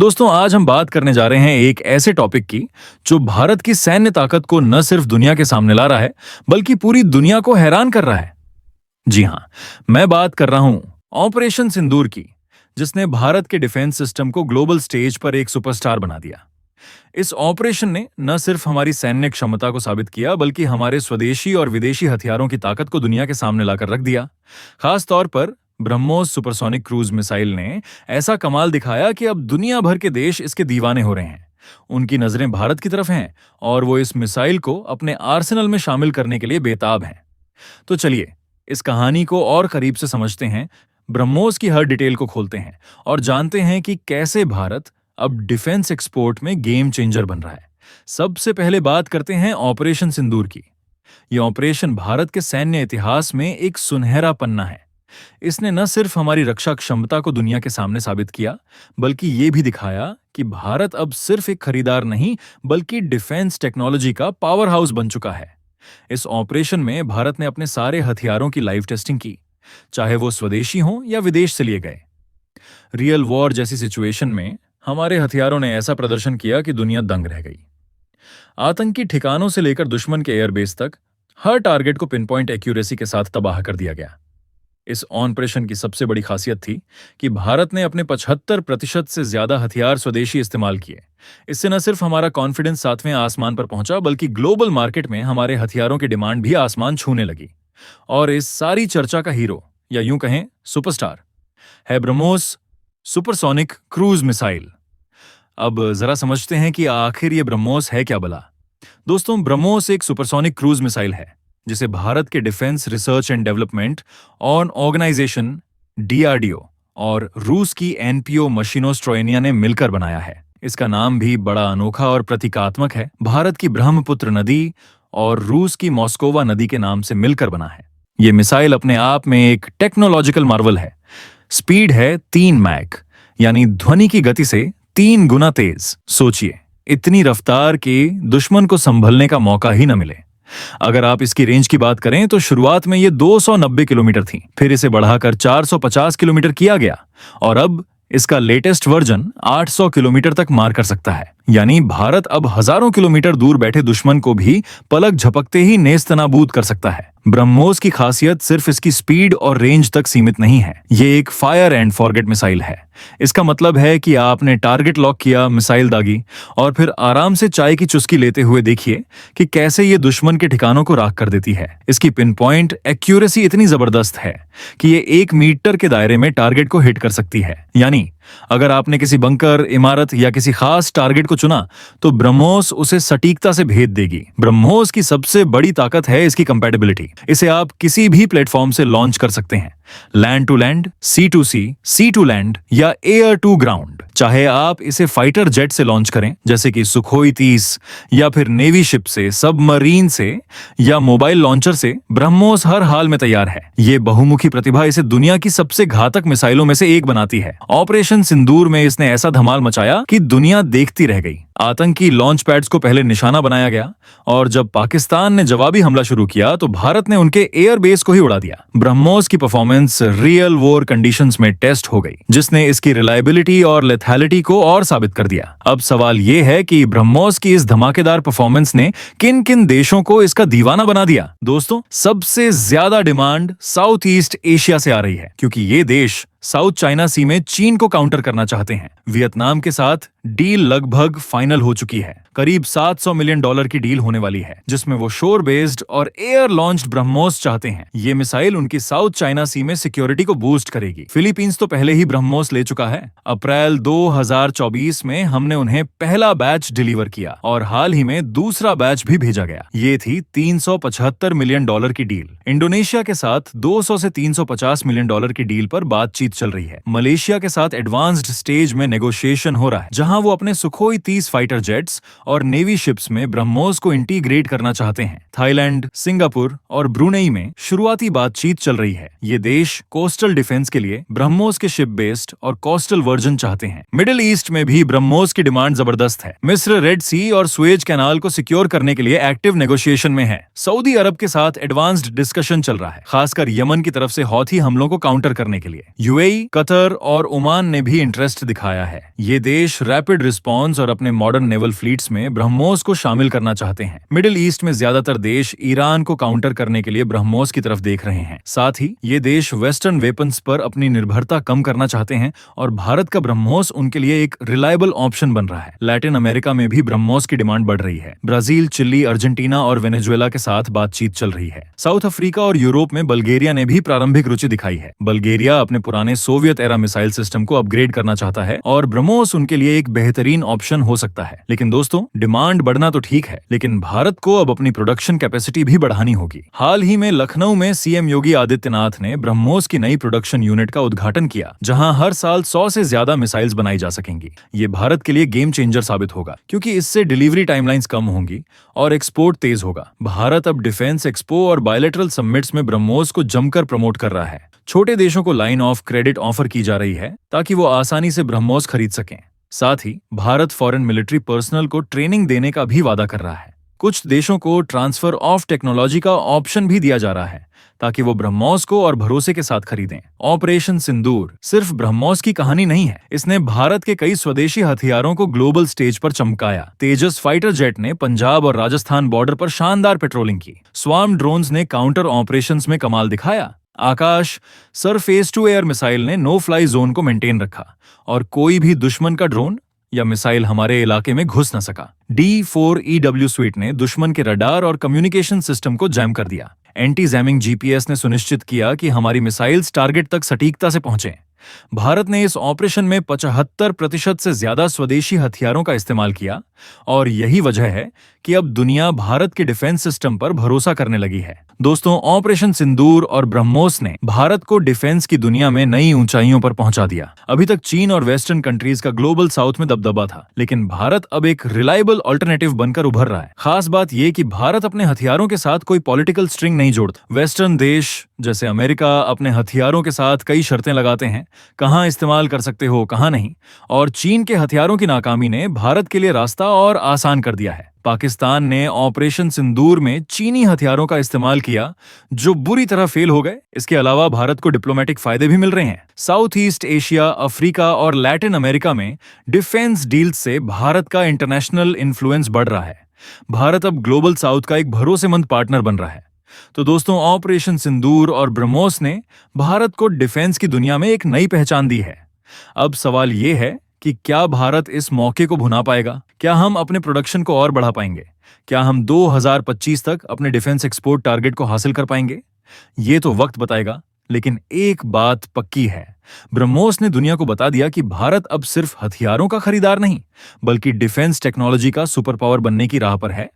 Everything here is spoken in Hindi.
दोस्तों आज हम बात करने जा रहे हैं एक ऐसे टॉपिक की जो भारत की सैन्य ताकत को न सिर्फ दुनिया के सामने ला रहा है बल्कि पूरी दुनिया को हैरान कर रहा है। जी हां, मैं बात कर रहा हूं ऑपरेशन सिंदूर की, जिसने भारत के डिफेंस सिस्टम को ग्लोबल स्टेज पर एक सुपरस्टार बना दिया। इस ऑपरेशन ने न सिर्फ हमारी सैन्य क्षमता को साबित किया बल्कि हमारे स्वदेशी और विदेशी हथियारों की ताकत को दुनिया के सामने लाकर रख दिया। खास तौर पर ब्रह्मोस सुपरसोनिक क्रूज मिसाइल ने ऐसा कमाल दिखाया कि अब दुनिया भर के देश इसके दीवाने हो रहे हैं। उनकी नजरें भारत की तरफ हैं और वो इस मिसाइल को अपने आर्सेनल में शामिल करने के लिए बेताब हैं। तो चलिए इस कहानी को और करीब से समझते हैं, ब्रह्मोस की हर डिटेल को खोलते हैं और जानते हैं कि कैसे भारत अब डिफेंस एक्सपोर्ट में गेम चेंजर बन रहा है। सबसे पहले बात करते हैं ऑपरेशन सिंदूर की। यह ऑपरेशन भारत के सैन्य इतिहास में एक सुनहरा पन्ना है। इसने न सिर्फ हमारी रक्षा क्षमता को दुनिया के सामने साबित किया बल्कि ये भी दिखाया कि भारत अब सिर्फ एक खरीदार नहीं बल्कि डिफेंस टेक्नोलॉजी का पावर हाउस बन चुका है। इस ऑपरेशन में भारत ने अपने सारे हथियारों की लाइव टेस्टिंग की, चाहे वो स्वदेशी हों या विदेश से लिए गए। रियल वॉर जैसी सिचुएशन में हमारे हथियारों ने ऐसा प्रदर्शन किया कि दुनिया दंग रह गई। आतंकी ठिकानों से लेकर दुश्मन के एयरबेस तक हर टारगेट को पिन पॉइंट एक्यूरेसी के साथ तबाह कर दिया गया। इस ऑपरेशन की सबसे बड़ी खासियत थी कि भारत ने अपने 75% से ज्यादा हथियार स्वदेशी इस्तेमाल किए। इससे न सिर्फ हमारा कॉन्फिडेंस सातवें आसमान पर पहुंचा बल्कि ग्लोबल मार्केट में हमारे हथियारों की डिमांड भी आसमान छूने लगी। और इस सारी चर्चा का हीरो, या यूं कहें सुपरस्टार, है ब्रह्मोस सुपरसोनिक क्रूज मिसाइल। अब जरा समझते हैं कि आखिर ये ब्रह्मोस है क्या भला। दोस्तों, ब्रह्मोस एक सुपरसोनिक क्रूज मिसाइल है जिसे भारत के defence research and development organisation DRDO और रूस की NPO मशीनोस्ट्रोएनिया ने मिलकर बनाया है। इसका नाम भी बड़ा अनोखा और प्रतीकात्मक है। भारत की ब्रह्मपुत्र नदी और रूस की मॉस्कोवा नदी के नाम से मिलकर बना है। ये मिसाइल अपने आप में एक टेक्नोलॉजिकल मार्वल है। स्पीड है 3 मैक, यानी ध्वनि की गति से 3 गुना तेज। सोचिए, इतनी रफ्तार के दुश्मन को संभलने का मौका ही न मिले। अगर आप इसकी रेंज की बात करें तो शुरुआत में ये 290 किलोमीटर थी, फिर इसे बढ़ाकर 450 किलोमीटर किया गया और अब इसका लेटेस्ट वर्जन 800 किलोमीटर तक मार कर सकता है। यानी भारत अब हजारों किलोमीटर दूर बैठे दुश्मन को भी पलक झपकते ही नेस्तनाबूद कर सकता है। ब्रह्मोस की खासियत सिर्फ इसकी स्पीड और रेंज तक सीमित नहीं है, ये एक फायर एंड फॉरगेट मिसाइल है। इसका मतलब है कि आपने टारगेट लॉक किया, मिसाइल दागी और फिर आराम से चाय की चुस्की लेते हुए देखिए कि कैसे ये दुश्मन के ठिकानों को राख कर देती है। इसकी पिन पॉइंट एक्यूरेसी इतनी जबरदस्त है कि ये 1 मीटर के दायरे में टारगेट को हिट कर सकती है। यानी अगर आपने किसी बंकर, इमारत या किसी खास टारगेट को चुना तो ब्रह्मोस उसे सटीकता से भेद देगी। ब्रह्मोस की सबसे बड़ी ताकत है इसकी कंपैटिबिलिटी। इसे आप किसी भी प्लेटफॉर्म से लॉन्च कर सकते हैं, land to land, sea to sea, sea to land या एयर टू ग्राउंड। चाहे आप इसे फाइटर जेट से लॉन्च करें जैसे कि सुखोई 30 या फिर नेवी शिप से, सबमरीन से या मोबाइल लॉन्चर से, ब्रह्मोस हर हाल में तैयार है। ये बहुमुखी प्रतिभा इसे दुनिया की सबसे घातक मिसाइलों में से एक बनाती है। ऑपरेशन सिंदूर में इसने ऐसा धमाल मचाया कि दुनिया देखती रह गई। आतंकी लॉन्च पैड्स को पहले निशाना बनाया गया और जब पाकिस्तान ने जवाबी हमला शुरू किया तो भारत ने उनके एयरबेस को ही उड़ा दिया। ब्रह्मोस की परफॉर्मेंस रियल वॉर कंडीशंस में टेस्ट हो गई, जिसने इसकी रिलायबिलिटी और लेथैलिटी को और साबित कर दिया। अब सवाल यह है कि ब्रह्मोस की इस धमाकेदार परफॉर्मेंस ने किन किन देशों को इसका दीवाना बना दिया। दोस्तों, सबसे ज्यादा डिमांड साउथ ईस्ट एशिया से आ रही है, क्योंकि ये देश साउथ चाइना सी में चीन को काउंटर करना चाहते हैं। वियतनाम के साथ डील लगभग फाइनल हो चुकी है। करीब $700 मिलियन की डील होने वाली है, जिसमें वो शोर बेस्ड और एयर लॉन्च्ड ब्रह्मोस चाहते हैं। ये मिसाइल उनकी साउथ चाइना सी में सिक्योरिटी को बूस्ट करेगी। फिलीपींस तो पहले ही ब्रह्मोस ले चुका है। अप्रैल 2024 में हमने उन्हें पहला बैच डिलीवर किया और हाल ही में दूसरा बैच भी भेजा गया। ये थी $375 मिलियन की डील। इंडोनेशिया के साथ 200 से $350 मिलियन की डील पर बातचीत चल रही है। मलेशिया के साथ एडवांस्ड स्टेज में नेगोशिएशन हो रहा है, जहां वो अपने सुखोई 30 फाइटर जेट्स और नेवी शिप्स में ब्रह्मोस को इंटीग्रेट करना चाहते हैं। थाईलैंड, सिंगापुर और ब्रुनेई में शुरुआती बातचीत चल रही है। ये देश कोस्टल डिफेंस के लिए ब्रह्मोस के शिप बेस्ड और कोस्टल वर्जन चाहते हैं। मिडिल ईस्ट में भी ब्रह्मोस की डिमांड जबरदस्त है। मिस्र रेड सी और सुएज कैनाल को सिक्योर करने के लिए एक्टिव नेगोशिएशन में है। सऊदी अरब के साथ एडवांस्ड डिस्कशन चल रहा है, खासकर यमन की तरफ से हौथी हमलों को काउंटर करने के लिए। यूएई, कतर और ओमान ने भी इंटरेस्ट दिखाया है। ये देश रैपिड रिस्पॉन्स और अपने मॉडर्न नेवल फ्लीट्स में ब्रह्मोस को शामिल करना चाहते हैं। मिडिल ईस्ट में ज्यादातर देश ईरान को काउंटर करने के लिए ब्रह्मोस की तरफ देख रहे हैं। साथ ही ये देश वेस्टर्न वेपन्स पर अपनी निर्भरता कम करना चाहते हैं और भारत का ब्रह्मोस उनके लिए एक रिलायबल ऑप्शन बन रहा है। लैटिन अमेरिका में भी ब्रह्मोस की डिमांड बढ़ रही है। ब्राजील, चिली, अर्जेंटीना और वेनेजुएला के साथ बातचीत चल रही है। साउथ अफ्रीका और यूरोप में बल्गेरिया ने भी प्रारंभिक रुचि दिखाई है। बल्गेरिया अपने पुराने सोवियत एरा मिसाइल सिस्टम को अपग्रेड करना चाहता है और ब्रह्मोस उनके लिए एक बेहतरीन ऑप्शन हो सकता है। लेकिन दोस्तों, डिमांड बढ़ना तो ठीक है, लेकिन भारत को अब अपनी प्रोडक्शन कैपेसिटी भी बढ़ानी होगी। हाल ही में लखनऊ में सीएम योगी आदित्यनाथ ने ब्रह्मोस की नई प्रोडक्शन यूनिट का उद्घाटन किया, जहां हर साल 100 से ज्यादा मिसाइल्स बनाई जा सकेंगी। ये भारत के लिए गेम चेंजर साबित होगा, क्योंकि इससे डिलीवरी टाइमलाइंस कम होंगी और एक्सपोर्ट तेज होगा। भारत अब डिफेंस एक्सपो और बायलैटरल समिट्स में ब्रह्मोस को जमकर प्रमोट कर रहा है। छोटे देशों को लाइन ऑफ क्रेडिट ऑफर की जा रही है ताकि वो आसानी से ब्रह्मोस खरीद सकें। साथ ही भारत फॉरेन मिलिट्री पर्सनल को ट्रेनिंग देने का भी वादा कर रहा है। कुछ देशों को ट्रांसफर ऑफ टेक्नोलॉजी का ऑप्शन भी दिया जा रहा है ताकि वो ब्रह्मोस को और भरोसे के साथ खरीदें। ऑपरेशन सिंदूर सिर्फ ब्रह्मोस की कहानी नहीं है, इसने भारत के कई स्वदेशी हथियारों को ग्लोबल स्टेज पर चमकाया। तेजस फाइटर जेट ने पंजाब और राजस्थान बॉर्डर पर शानदार पेट्रोलिंग की। स्वार्म ड्रोन्स ने काउंटर ऑपरेशंस में कमाल दिखाया। आकाश सरफेस टू एयर मिसाइल ने नो फ्लाई जोन को मेंटेन रखा और कोई भी दुश्मन का ड्रोन या मिसाइल हमारे इलाके में घुस न सका। D4EW स्वीट ने दुश्मन के रडार और कम्युनिकेशन सिस्टम को जैम कर दिया। एंटी जैमिंग GPS ने सुनिश्चित किया कि हमारी मिसाइल्स टारगेट तक सटीकता से पहुंचे। भारत ने इस ऑपरेशन में 75% से ज्यादा स्वदेशी हथियारों का इस्तेमाल किया और यही वजह है कि अब दुनिया भारत के डिफेंस सिस्टम पर भरोसा करने लगी है। दोस्तों, ऑपरेशन सिंदूर और ब्रह्मोस ने भारत को डिफेंस की दुनिया में नई ऊंचाइयों पर पहुंचा दिया। अभी तक चीन और वेस्टर्न कंट्रीज का ग्लोबल साउथ में दबदबा था, लेकिन भारत अब एक रिलायबल ऑल्टरनेटिव बनकर उभर रहा है। खास बात यह कि भारत अपने हथियारों के साथ कोई पॉलिटिकल स्ट्रिंग नहीं जोड़ता। वेस्टर्न देश जैसे अमेरिका अपने हथियारों के साथ कई शर्तें लगाते हैं, कहां इस्तेमाल कर सकते हो, कहां नहीं, और चीन के हथियारों की नाकामी ने भारत के लिए रास्ता और आसान कर दिया है। पाकिस्तान ने ऑपरेशन सिंदूर में चीनी हथियारों का इस्तेमाल किया जो बुरी तरह फेल हो गए। इसके अलावा भारत को डिप्लोमेटिक फायदे भी मिल रहे हैं। साउथ ईस्ट एशिया, अफ्रीका और लैटिन अमेरिका में डिफेंस डील से भारत का इंटरनेशनल इन्फ्लुएंस बढ़ रहा है। भारत अब ग्लोबल साउथ का एक भरोसेमंद पार्टनर बन रहा है। तो दोस्तों, ऑपरेशन सिंदूर और ब्रह्मोस ने भारत को डिफेंस की दुनिया में एक नई पहचान दी है। अब सवाल यह है कि क्या भारत इस मौके को भुना पाएगा? क्या हम अपने प्रोडक्शन को और बढ़ा पाएंगे? क्या हम 2025 तक अपने डिफेंस एक्सपोर्ट टारगेट को हासिल कर पाएंगे? ये तो वक्त बताएगा, लेकिन एक बात पक्की है, ब्रह्मोस ने दुनिया को बता दिया कि भारत अब सिर्फ हथियारों का खरीदार नहीं, बल्कि डिफेंस टेक्नोलॉजी का सुपर पावर बनने की राह पर है।